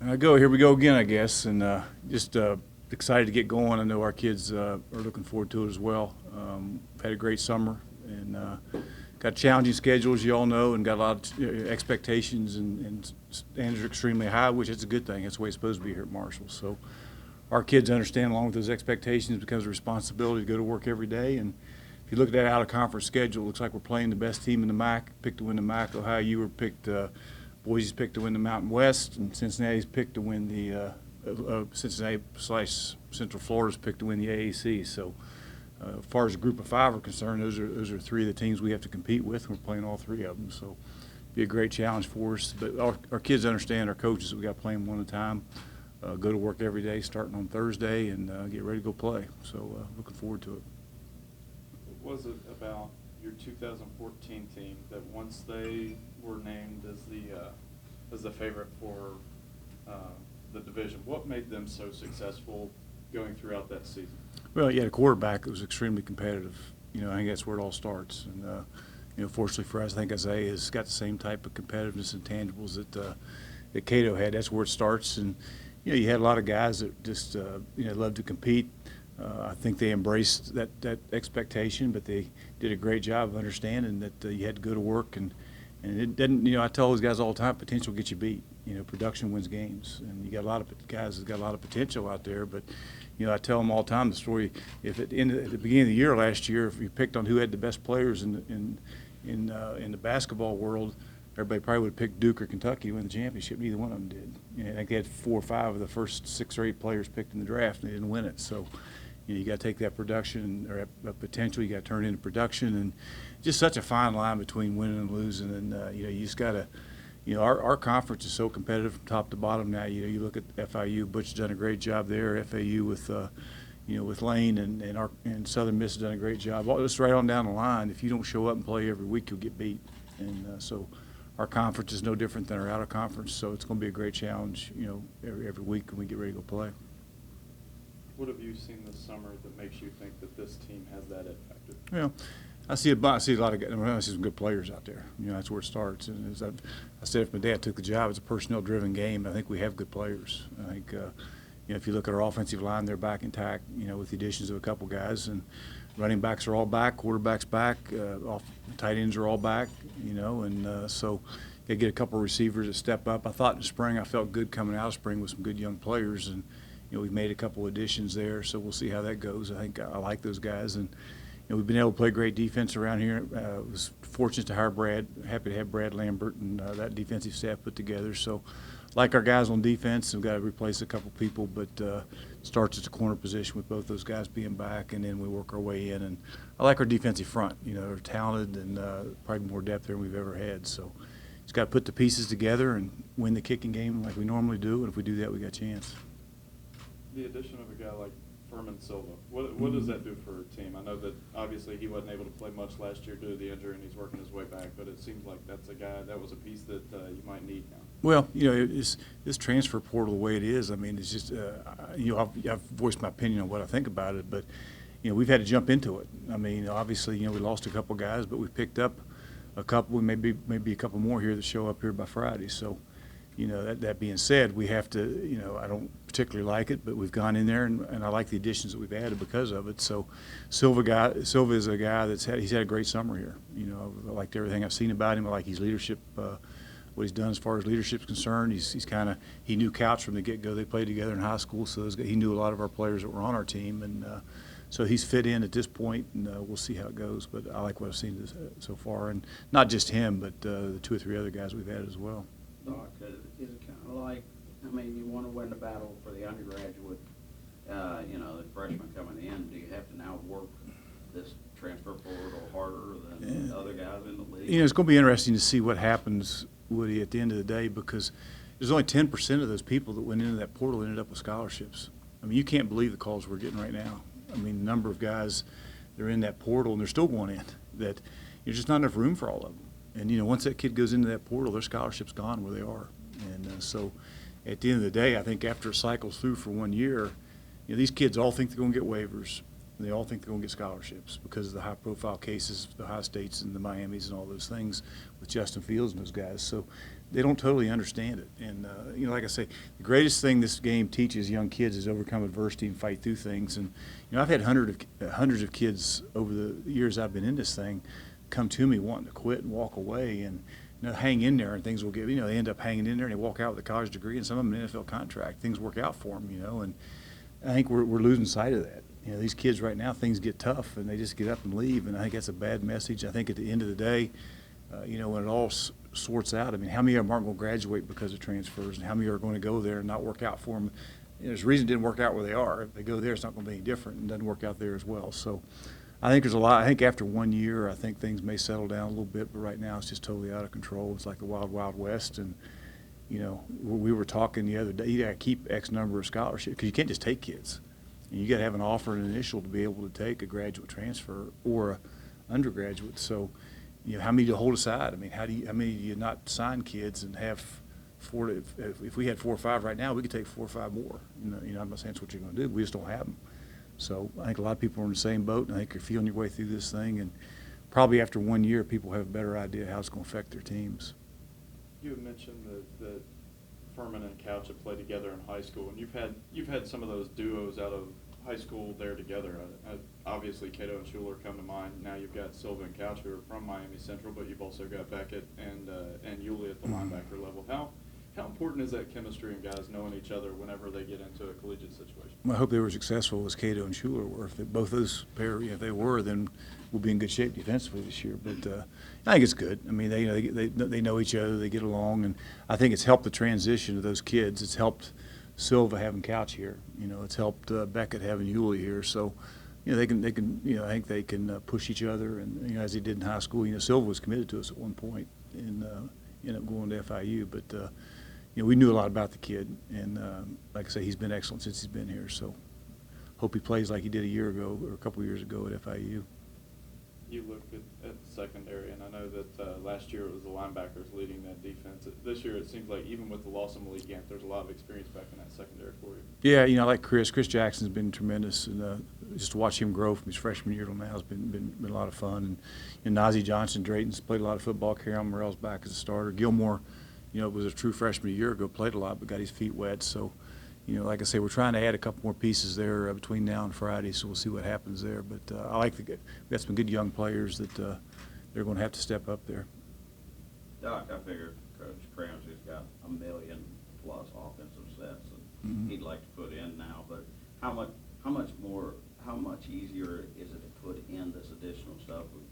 Here we go again, I guess, and just excited to get going. I know our kids are looking forward to it as well. Had a great summer and got a challenging schedule, as you all know, and got a lot of expectations and standards are extremely high, which is a good thing. That's the way it's supposed to be here at Marshall. So our kids understand, along with those expectations, becomes a responsibility to go to work every day. And if you look at that out-of-conference schedule, it looks like we're playing the best team in the MAC, picked to win the MAC. Ohio U were picked. Boise's picked to win the Mountain West, and Cincinnati's picked to win the Cincinnati/Central Florida's picked to win the AAC. So, as far as the group of five are concerned, those are three of the teams we have to compete with. We're playing all three of them, so be a great challenge for us. But our kids understand, our coaches, that we got to play them one at a time. Go to work every day, starting on Thursday, and get ready to go play. So, looking forward to it. What was it about your 2014 team that once they were named as the favorite for the division, what made them so successful going throughout that season? Well, you had a quarterback that was extremely competitive. I think that's where it all starts. And fortunately for us, I think Isaiah has got the same type of competitiveness and tangibles that Cato had. That's where it starts. And you had a lot of guys that just loved to compete. I think they embraced that expectation, but they did a great job of understanding that you had to go to work, and it didn't. I tell those guys all the time, potential gets you beat. Production wins games, and you got a lot of guys that got a lot of potential out there. But I tell them all the time the story. If at the beginning of the year last year, if you picked on who had the best players in the basketball world, everybody probably would have picked Duke or Kentucky to win the championship. Neither one of them did. I think they had 4 or 5 of the first 6 or 8 players picked in the draft, and they didn't win it. So. You got to take that production or that potential, you got to turn it into production, and just such a fine line between winning and losing. And you just got to, our conference is so competitive from top to bottom now. You look at FIU, Butch has done a great job there. FAU with, with Lane and Southern Miss has done a great job. Just right on down the line. If you don't show up and play every week, you'll get beat. And so our conference is no different than our out of conference. So it's going to be a great challenge, every week when we get ready to go play. What have you seen this summer that makes you think that this team has that it factor? Well, I see a lot of guys. I see some good players out there. That's where it starts. And as I said, if my dad took the job, it's a personnel-driven game. I think we have good players. I think, if you look at our offensive line, they're back intact. With the additions of a couple guys, and running backs are all back, quarterbacks back, tight ends are all back. So you got to get a couple of receivers that step up. I thought in the spring, I felt good coming out of spring with some good young players, and we've made a couple additions there, so we'll see how that goes. I think I like those guys, and we've been able to play great defense around here. Was fortunate to hire Brad. Happy to have Brad Lambert and that defensive staff put together. So, like our guys on defense, we've got to replace a couple people, but starts at the corner position with both those guys being back, and then we work our way in. And I like our defensive front. They're talented and probably more depth there than we've ever had. So, just got to put the pieces together and win the kicking game like we normally do. And if we do that, we got a chance. The addition of a guy like Furman Silva, what does that do for a team? I know that obviously he wasn't able to play much last year due to the injury, and he's working his way back, but it seems like that's a guy, that was a piece that you might need now. Well, it's this transfer portal the way it is. I mean, it's just, I've voiced my opinion on what I think about it, but, we've had to jump into it. I mean, obviously, we lost a couple guys, but we've picked up a couple, maybe a couple more here that show up here by Friday. So, that being said, we have to, I don't particularly like it, but we've gone in there, and I like the additions that we've added because of it. So Silva is a guy he's had a great summer here. I liked everything I've seen about him. I like his leadership, what he's done as far as leadership's concerned. He knew Couch from the get-go. They played together in high school, so he knew a lot of our players that were on our team, and so he's fit in at this point, and we'll see how it goes. But I like what I've seen so far, and not just him, but the 2 or 3 other guys we've added as well. Doc, is it kind of like, you want to win the battle for the undergraduate, the freshman coming in, do you have to now work this transfer portal harder than other guys in the league? It's going to be interesting to see what happens, Woody, at the end of the day, because there's only 10% of those people that went into that portal ended up with scholarships. You can't believe the calls we're getting right now. The number of guys that are in that portal, and they're still going in, that there's just not enough room for all of them. And, once that kid goes into that portal, their scholarship's gone where they are. And so at the end of the day, I think after it cycles through for 1 year, these kids all think they're going to get waivers. And they all think they're going to get scholarships because of the high-profile cases, the Ohio States and the Miamis and all those things with Justin Fields and those guys. So they don't totally understand it. And you know, like I say, the greatest thing this game teaches young kids is overcome adversity and fight through things. And you know, I've had hundreds of kids over the years I've been in this thing come to me wanting to quit and walk away, and you know, hang in there, and things will get, you know, they end up hanging in there and they walk out with a college degree, and some of them an NFL contract. Things work out for them, you know, and I think we're losing sight of that. You know, these kids right now, things get tough and they just get up and leave, and I think that's a bad message. I think at the end of the day, you know, when it all sorts out, I mean, how many of them aren't going to graduate because of transfers, and how many are going to go there and not work out for them? You know, there's a reason it didn't work out where they are. If they go there, it's not going to be any different, and it doesn't work out there as well. So I think there's a lot. I think after 1 year, I think things may settle down a little bit, but right now it's just totally out of control. It's like the wild, wild west. And, you know, we were talking the other day, you got to keep X number of scholarships, because you can't just take kids. And you got to have an offer and an initial to be able to take a graduate transfer or a undergraduate. So, you know, how many do you hold aside? I mean, how many do you not sign kids and have four? If we had 4 or 5 right now, we could take 4 or 5 more. You know, I'm not saying that's what you're going to do. We just don't have them. So I think a lot of people are in the same boat, and I think you're feeling your way through this thing. And probably after 1 year, people have a better idea how it's going to affect their teams. You had mentioned that Furman and Couch have played together in high school, and you've had some of those duos out of high school there together. Obviously, Cato and Schuler come to mind. Now you've got Silva and Couch, who are from Miami Central, but you've also got Beckett and Holldiay at the linebacker level. How important is that chemistry and guys knowing each other whenever they get into a collegiate situation? Well, I hope they were successful as Cato and Schuler were. If both those pair, if they were, then we'll be in good shape defensively this year. But I think it's good. I mean, they know each other, they get along, and I think it's helped the transition of those kids. It's helped Silva having Couch here. You know, it's helped Beckett having Holldiay here. So, you know, they can. You know, I think they can push each other, and you know, as he did in high school. You know, Silva was committed to us at one point, and ended up going to FIU. But you know, we knew a lot about the kid, and like I say, he's been excellent since he's been here. So, hope he plays like he did a year ago or a couple of years ago at FIU. You looked at the secondary, and I know that last year it was the linebackers leading that defense. This year it seems like even with the loss of Malik Gant, there's a lot of experience back in that secondary for you. Yeah, you know, I like Chris. Chris Jackson's been tremendous, and just to watch him grow from his freshman year till now has been a lot of fun. And Nazeeh Johnson, Drayton's played a lot of football. Carol Morrell's back as a starter. Gilmore, you know, was a true freshman a year ago, played a lot, but got his feet wet. So, you know, like I say, we're trying to add a couple more pieces there between now and Friday, so we'll see what happens there. But I like we've got some good young players that they're going to have to step up there. Doc, I figured Coach Ramsey's got a million plus offensive sets that he'd like to put in now. But how much easier is it to put in this additional stuff with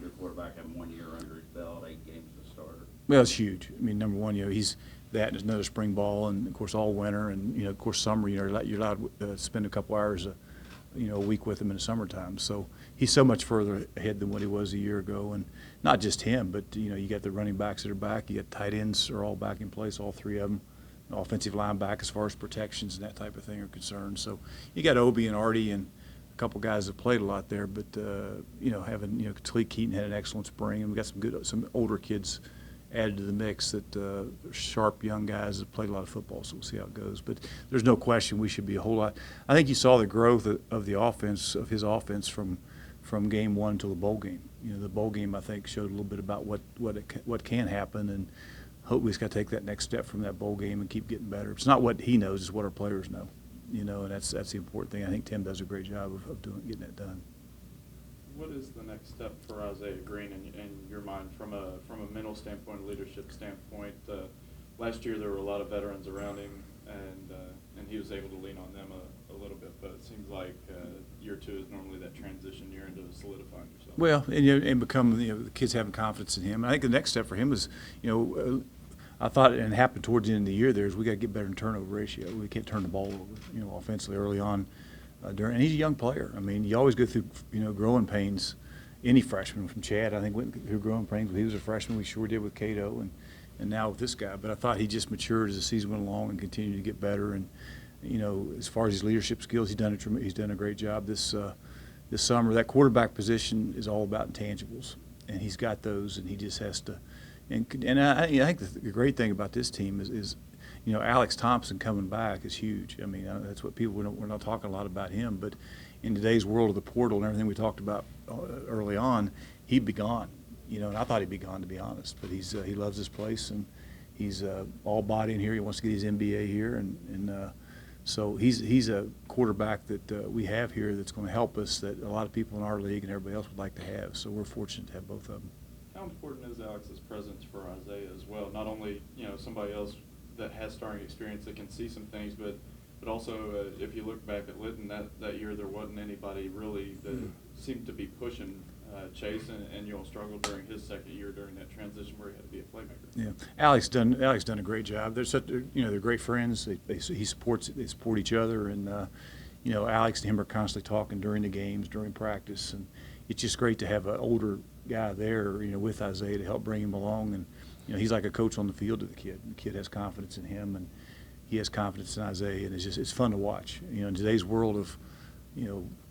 your quarterback having 1 year under his belt, 8 games as a starter? Well, it's huge. I mean, number one, you know, he's that and there's another spring ball, and of course all winter, and you know, of course summer. You know, you're allowed to spend a couple hours, a week with him in the summertime. So he's so much further ahead than what he was a year ago, and not just him, but you know, you got the running backs that are back. You got tight ends are all back in place, all 3 of them. Offensive line back as far as protections and that type of thing are concerned. So you got Obi and Artie and a couple guys that played a lot there, but you know, Talik Keaton had an excellent spring, and we got some older kids added to the mix that sharp young guys that played a lot of football, so we'll see how it goes. But there's no question we should be a whole lot. I think you saw the growth of the offense, of his offense from game 1 to the bowl game. You know, the bowl game, I think, showed a little bit about what can happen, and hope we just got to take that next step from that bowl game and keep getting better. It's not what he knows, it's what our players know. You know, and that's the important thing. I think Tim does a great job of getting that done. What is the next step for Isaiah Green in your mind from a mental standpoint, a leadership standpoint? Last year there were a lot of veterans around him, and he was able to lean on them a little bit. But it seems like year 2 is normally that transition year into solidifying yourself. Well, and become the kids having confidence in him. I think the next step for him is I thought, and it happened towards the end of the year, is we got to get better in turnover ratio. We can't turn the ball over, offensively early on. And he's a young player. I mean, you always go through, growing pains. Any freshman from Chad, I think, went through growing pains when he was a freshman. We sure did with Cato, and now with this guy. But I thought he just matured as the season went along and continued to get better. And as far as his leadership skills, he's done a great job this summer. That quarterback position is all about intangibles, and he's got those, and he just has to. And I think the great thing about this team is Alex Thompson coming back is huge. I mean, that's what we're not talking a lot about him, but in today's world of the portal and everything we talked about early on, he'd be gone. And I thought he'd be gone, to be honest. But he loves this place, and He's all bought in here. He wants to get his MBA here, and so he's a quarterback that we have here that's going to help us, that a lot of people in our league and everybody else would like to have. So we're fortunate to have both of them. How important is Alex's presence for Isaiah as well? Not only, somebody else that has starting experience that can see some things, but also if you look back at Lytton, that year there wasn't anybody really that seemed to be pushing Chase, and you all struggled during his second year during that transition where he had to be a playmaker. Yeah, Alex done a great job. They're great friends. They support each other, and Alex and him are constantly talking during the games, during practice, and it's just great to have an older guy there, with Isaiah to help bring him along. And he's like a coach on the field to the kid. The kid has confidence in him, and he has confidence in Isaiah, and it's fun to watch. In today's world of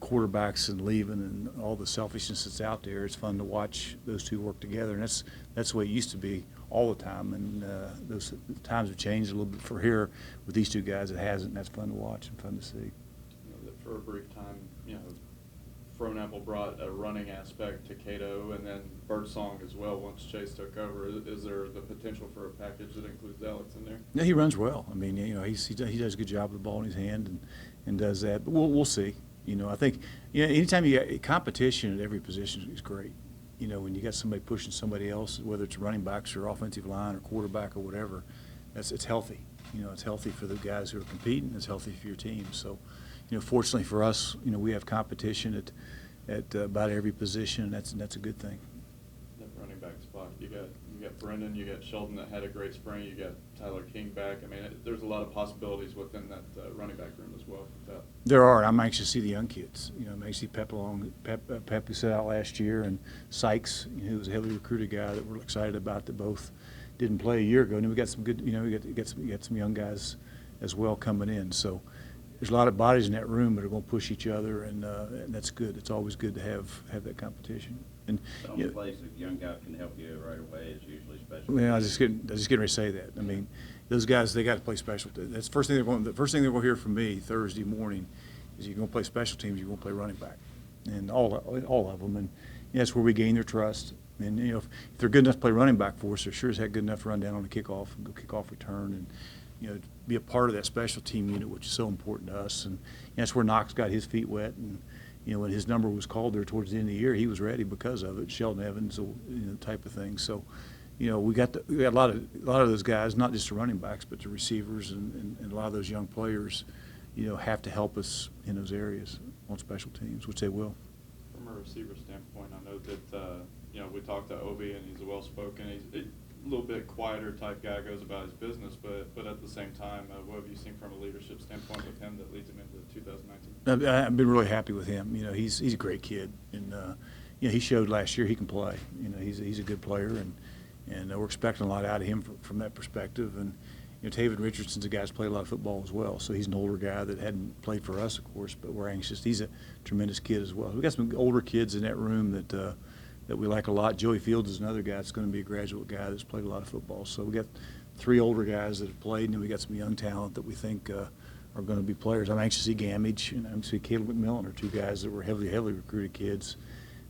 quarterbacks and leaving and all the selfishness that's out there, it's fun to watch those two work together, and that's the way it used to be all the time. And those times have changed a little bit for here with these two guys. It hasn't, and that's fun to watch and fun to see. That for a brief time, Frohnapple brought a running aspect to Cato, and then Birdsong as well once Chase took over. Is there the potential for a package that includes Alex in there? Yeah, he runs well. I mean, he does a good job with the ball in his hand and does that. But we'll see. I think anytime you got competition at every position is great. When you got somebody pushing somebody else, whether it's running backs or offensive line or quarterback or whatever, it's healthy. It's healthy for the guys who are competing. It's healthy for your team. So, fortunately for us, we have competition at about every position, and that's a good thing. That running back spot, you got Brendan, you got Sheldon that had a great spring, you got Tyler King back. I mean, there's a lot of possibilities within that running back room as well. There are. I'm anxious to see the young kids. I'm anxious to see Pep who set out last year, and Sykes, who was a heavily recruited guy that we're excited about, that both didn't play a year ago. And then we got some good, we got some young guys as well coming in. So there's a lot of bodies in that room that are going to push each other, and that's good. It's always good to have that competition. And the only place a young guy can help you right away is usually special. Well, I was just getting ready to say that. I mean, those guys, they got to play special. That's the first thing they're going to hear from me Thursday morning is you're going to play special teams, you're going to play running back, and all of them. And that's where we gain their trust. And if they're good enough to play running back for us, they're sure as heck good enough to run down on the kickoff and go kickoff return, and be a part of that special team unit, which is so important to us. And that's where Knox got his feet wet. And when his number was called there towards the end of the year, he was ready because of it. Sheldon Evans, type of thing. So, we got a lot of those guys, not just the running backs, but the receivers and a lot of those young players, have to help us in those areas on special teams, which they will. From a receiver standpoint, I know that we talked to Obi, and he's well-spoken. He's a little bit quieter type guy, goes about his business, but at the same time, what have you seen from a leadership standpoint with him that leads him into 2019? I've been really happy with him. He's a great kid, and he showed last year he can play. He's a good player, and we're expecting a lot out of him from that perspective. And Taven Richardson's a guy who's played a lot of football as well, so he's an older guy that hadn't played for us, of course, but we're anxious. He's a tremendous kid as well. We got some older kids in that room that we like a lot. Joey Fields is another guy that's going to be a graduate guy that's played a lot of football. So we got 3 older guys that have played, and then we got some young talent that we think are going to be players. I'm anxious to see Gamage, and I'm anxious to see Caleb McMillan, are 2 guys that were heavily recruited kids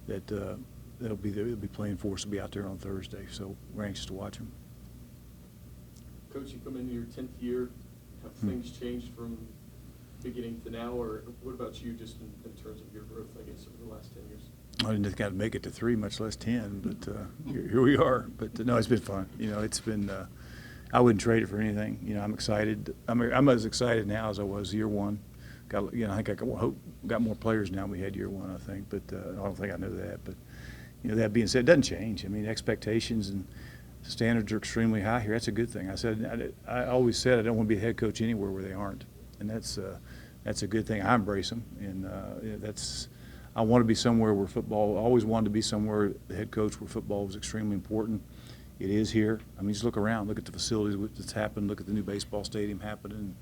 that'll be playing for us, will be out there on Thursday. So we're anxious to watch them. Coach, you come into your 10th year. Have things changed from beginning to now, or what about you just in terms of your growth, I guess, over the last 10 years? I didn't think I'd make it to 3, much less 10, but here we are. But no, it's been fun. It's been. I wouldn't trade it for anything. I'm excited. I'm as excited now as I was year one. I think I got more players now than we had year one, I think. But I don't think I know that. But that being said, it doesn't change. I mean, expectations and standards are extremely high here. That's a good thing. I always said I don't want to be a head coach anywhere where they aren't, and that's a good thing. I embrace them, and I want to be somewhere where football. I always wanted to be somewhere, the head coach, where football was extremely important. It is here. I mean, just look around, look at the facilities that's happened, look at the new baseball stadium happening.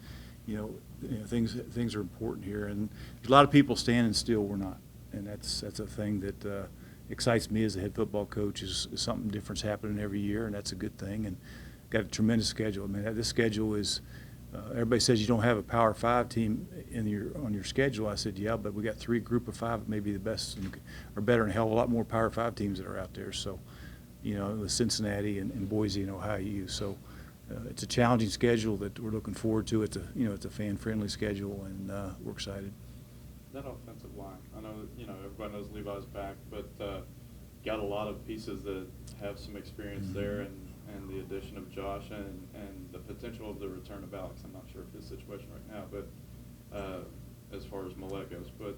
Things are important here, and there's a lot of people standing still. We're not, and that's a thing that excites me as a head football coach. Is something different's happening every year, and that's a good thing. And got a tremendous schedule. I mean, this schedule is. Everybody says you don't have a Power 5 team on your schedule. I said, yeah, but we got 3 Group of 5, maybe the best or better, and a hell of a lot more Power 5 teams that are out there. So, with Cincinnati and Boise and Ohio U. So, it's a challenging schedule that we're looking forward to. It's a fan-friendly schedule, and we're excited. That offensive line, I know, everybody knows Levi's back, but got a lot of pieces that have some experience there, and the addition of Josh and the potential of the return of Alex. I'm not sure of his situation right now, but as far as Millette goes. But,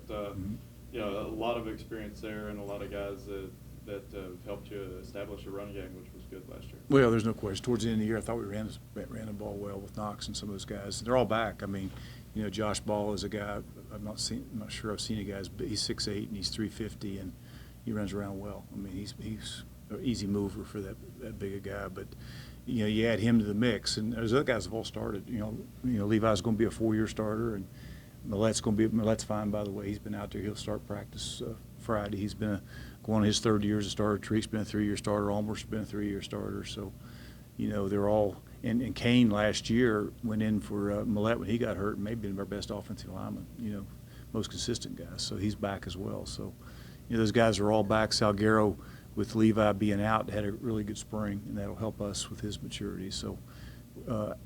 a lot of experience there and a lot of guys that have helped you establish a run game, which was good last year. Well, there's no question. Towards the end of the year, I thought we ran the ball well with Knox and some of those guys. They're all back. I mean, Josh Ball is a guy I'm not sure I've seen a guy. He's 6'8" and he's 350, and he runs around well. I mean, he's an easy mover for that big a guy. But you add him to the mix, and those other guys have all started. Levi's going to be a 4-year starter, and Millette's fine, by the way. He's been out there. He'll start practice Friday. He's been going his 3rd year as a starter. Tariq's been a 3-year starter. Almer's been a 3-year starter. So, they're all. And Kane last year went in for Millette when he got hurt, and maybe been our best offensive lineman. Most consistent guys. So he's back as well. So, those guys are all back. Salguero, with Levi being out, had a really good spring, and that'll help us with his maturity. So.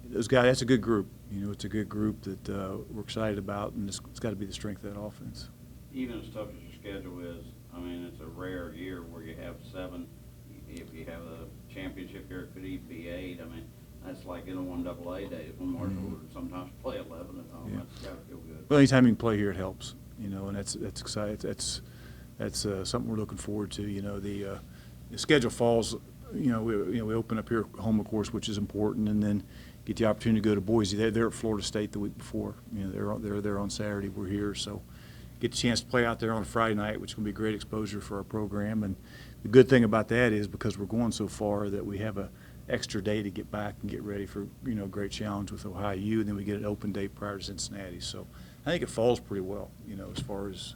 Those guys, that's a good group. It's a good group that we're excited about, and it's got to be the strength of that offense. Even as tough as your schedule is, I mean, it's a rare year where you have 7. If you have a championship year, it could even be 8. I mean, that's like in a 1AA days when Marshall would sometimes play 11 at home. Yeah. That's got to feel good. Well, anytime you can play here, it helps. And that's exciting. That's something we're looking forward to. The schedule falls. We open up here home, of course, which is important, and then get the opportunity to go to Boise. They're at Florida State the week before. They're there on Saturday. We're here, so get the chance to play out there on Friday night, which is going to be great exposure for our program. And the good thing about that is because we're going so far that we have a extra day to get back and get ready for a great challenge with Ohio U, and then we get an open day prior to Cincinnati. So I think it falls pretty well, as far as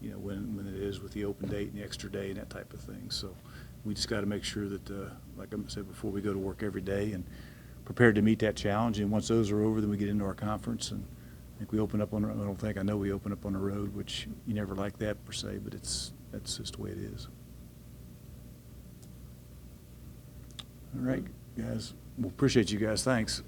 when it is with the open date and the extra day and that type of thing. So we just got to make sure that, like I said before, we go to work every day and prepared to meet that challenge. And once those are over, then we get into our conference. And I think we open up on. I know we open up on the road, which you never like that per se, but that's just the way it is. All right, guys. Well, appreciate you guys. Thanks.